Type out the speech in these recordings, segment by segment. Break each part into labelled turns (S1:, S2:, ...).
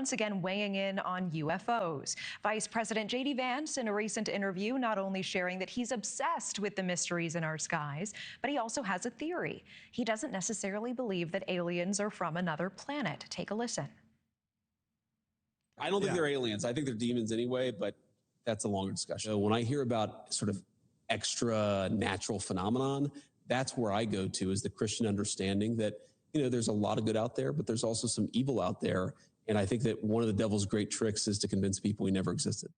S1: once again weighing in on UFOs. Vice President J.D. Vance, in a recent interview, not only sharing that he's obsessed with the mysteries in our skies, but he also has a theory. He doesn't necessarily believe that aliens are from another planet. Take a listen.
S2: I don't think they're aliens. I think they're demons anyway, but that's a longer discussion. So when I hear about sort of extra natural phenomenon, that's where I go to, is the Christian understanding that, you know, there's a lot of good out there, but there's also some evil out there. And I think that one of the devil's great tricks is to convince people he never existed.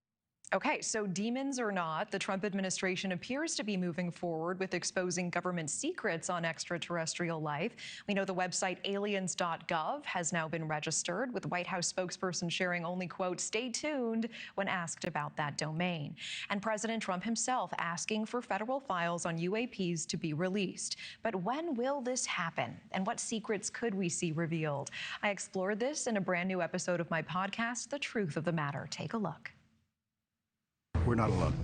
S1: Okay, so demons or not, the Trump administration appears to be moving forward with exposing government secrets on extraterrestrial life. We know the website aliens.gov has now been registered, with White House spokesperson sharing only, quote, "stay tuned," when asked about that domain. And President Trump himself asking for federal files on UAPs to be released. But when will this happen? And what secrets could we see revealed? I explored this in a brand new episode of my podcast, The Truth of the Matter. Take a look.
S3: We're not alone.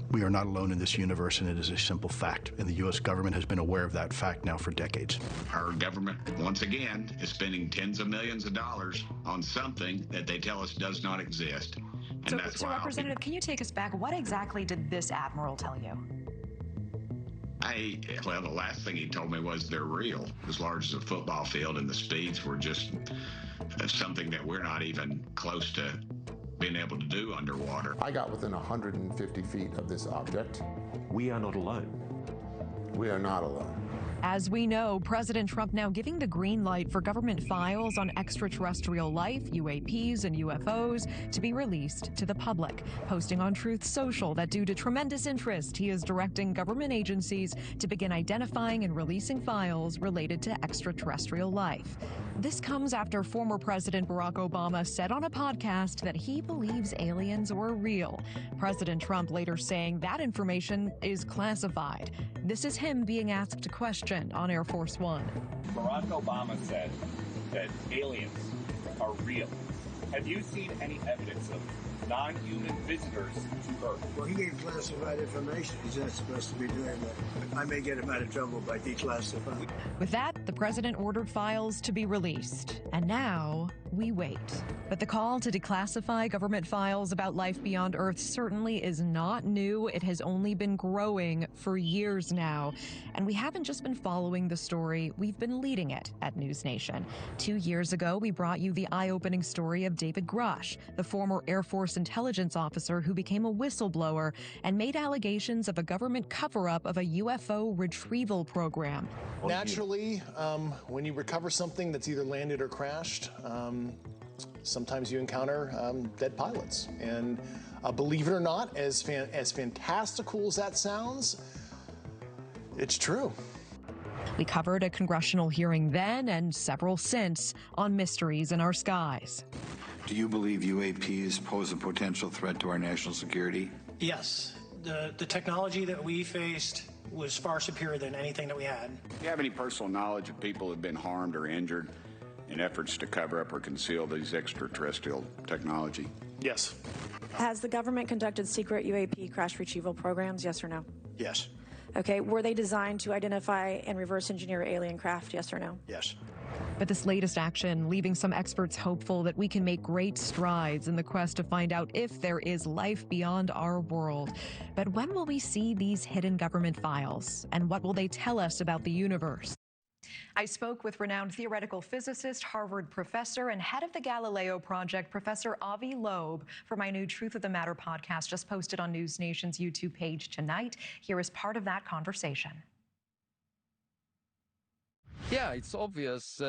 S3: We are not alone in this universe, and it is a simple fact. And the U.S. government has been aware of that fact now for decades.
S4: Our government, once again, is spending tens of millions of dollars on something that they tell us does not exist. And
S1: So Representative, can you take us back? What exactly did this admiral tell you?
S4: Well, the last thing he told me was they're real, as large as a football field, and the speeds were just something that we're not even close to being able to do underwater.
S5: I got within 150 feet of this object.
S6: We are not alone.
S5: We are not alone.
S1: As we know, President Trump now giving the green light for government files on extraterrestrial life, UAPs and UFOs, to be released to the public, posting on Truth Social that due to tremendous interest, he is directing government agencies to begin identifying and releasing files related to extraterrestrial life. This comes after former President Barack Obama said on a podcast that he believes aliens were real. President Trump later saying that information is classified. This is him being asked a question on Air Force One.
S7: Barack Obama said that aliens are real. Have you seen any evidence of non-human visitors to Earth?
S8: Well, he gave classified information. He's not supposed to be doing that. I may get him out of trouble by declassifying.
S1: With that, the president ordered files to be released. And now we wait. But the call to declassify government files about life beyond Earth certainly is not new. It has only been growing for years now. And we haven't just been following the story, we've been leading it at NewsNation. 2 years ago, we brought you the eye-opening story of David Grush, the former Air Force intelligence officer who became a whistleblower and made allegations of a government cover-up of a UFO retrieval program.
S9: Naturally, when you recover something that's either landed or crashed, sometimes you encounter dead pilots. And believe it or not, as fantastical as that sounds, it's true.
S1: We covered a congressional hearing then and several since on mysteries in our skies.
S10: Do you believe UAPs pose a potential threat to our national security?
S11: Yes. The technology that we faced was far superior than anything that we had.
S4: Do you have any personal knowledge of people who have been harmed or injured in efforts to cover up or conceal these extraterrestrial technology?
S9: Yes.
S12: Has the government conducted secret UAP crash retrieval programs, yes or no?
S9: Yes.
S12: Okay, were they designed to identify and reverse engineer alien craft, yes or no?
S9: Yes.
S1: But this latest action leaving some experts hopeful that we can make great strides in the quest to find out if there is life beyond our world. But when will we see these hidden government files? And what will they tell us about the universe? I spoke with renowned theoretical physicist, Harvard professor, and head of the Galileo Project, Professor Avi Loeb, for my new Truth of the Matter podcast just posted on NewsNation's YouTube page tonight. Here is part of that conversation.
S13: Yeah, it's obvious.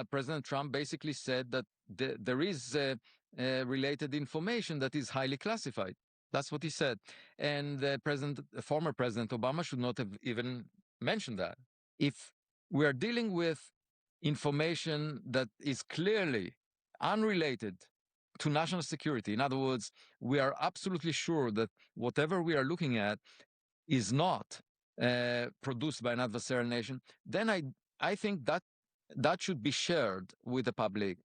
S13: President Trump basically said that there is related information that is highly classified. That's what he said. And former President Obama should not have even mentioned that. If we are dealing with information that is clearly unrelated to national security, in other words, we are absolutely sure that whatever we are looking at is not produced by an adversarial nation, then I think that should be shared with the public.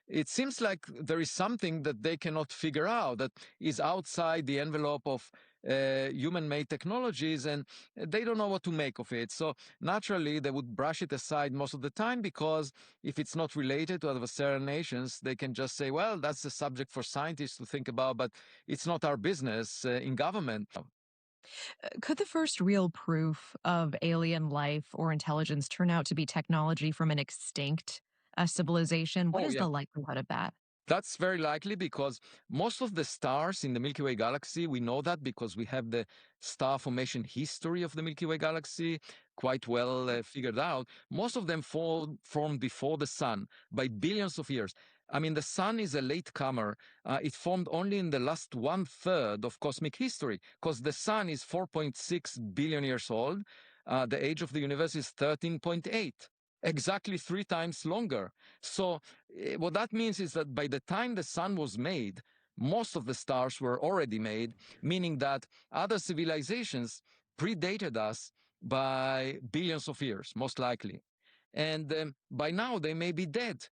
S13: It seems like there is something that they cannot figure out that is outside the envelope of human-made technologies, and they don't know what to make of it. So naturally, they would brush it aside most of the time, because if it's not related to adversarial nations, they can just say, well, that's a subject for scientists to think about, but it's not our business in government.
S1: Could the first real proof of alien life or intelligence turn out to be technology from an extinct civilization? What is the likelihood of that?
S13: That's very likely, because most of the stars in the Milky Way galaxy, we know that because we have the star formation history of the Milky Way galaxy quite well figured out. Most of them formed before the sun by billions of years. I mean, the sun is a latecomer. It formed only in the last 1/3 of cosmic history, because the sun is 4.6 billion years old. The age of the universe is 13.8. Exactly 3 times longer. So what that means is that by the time the sun was made, most of the stars were already made, meaning that other civilizations predated us by billions of years, most likely. And by now, they may be dead.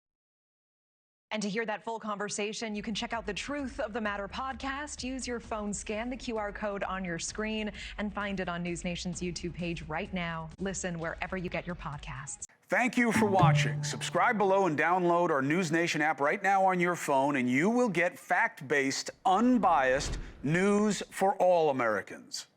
S1: And to hear that full conversation, you can check out the Truth of the Matter podcast. Use your phone, scan the QR code on your screen, and find it on NewsNation's YouTube page right now. Listen wherever you get your podcasts.
S6: Thank you for watching. Subscribe below and download our NewsNation app right now on your phone, and you will get fact-based, unbiased news for all Americans.